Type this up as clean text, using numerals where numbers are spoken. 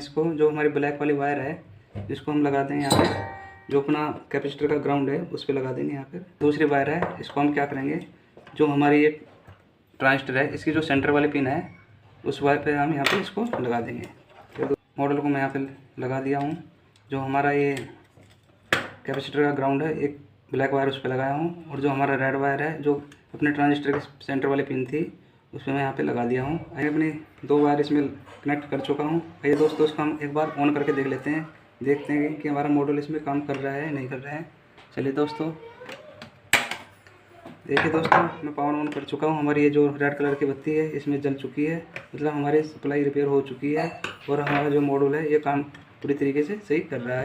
इसको जो हमारी ब्लैक वाली वायर है इसको हम लगा देंगे यहाँ पे, जो अपना कैपेसिटर का ग्राउंड है उस पर लगा देंगे यहाँ पे। दूसरी वायर है, इसको हम क्या करेंगे, जो हमारी ये ट्रांजिस्टर है इसकी जो सेंटर वाली पिन है उस वायर पे हम यहाँ पे इसको लगा देंगे। तो मॉडल को मैं यहाँ पे लगा दिया हूँ। जो हमारा ये कैपेसिटर का ग्राउंड है, एक ब्लैक वायर उस पर लगाया हूँ, और जो हमारा रेड वायर है जो अपने ट्रांजिस्टर की सेंटर वाली पिन थी उस पर मैं यहाँ पे लगा दिया हूँ। मैं अपनी 2 वायर इसमें कनेक्ट कर चुका हूँ। आइए दोस्तों इसको हम एक बार ऑन करके देख लेते हैं, देखते हैं कि हमारा मॉडल इसमें काम कर रहा है नहीं कर रहा है। चलिए दोस्तों, देखिए दोस्तों, मैं पावर ऑन कर चुका हूँ। हमारी ये जो रेड कलर की बत्ती है इसमें जल चुकी है, मतलब हमारी सप्लाई रिपेयर हो चुकी है और हमारा जो मॉडल है ये काम पूरी तरीके से सही कर रहा है।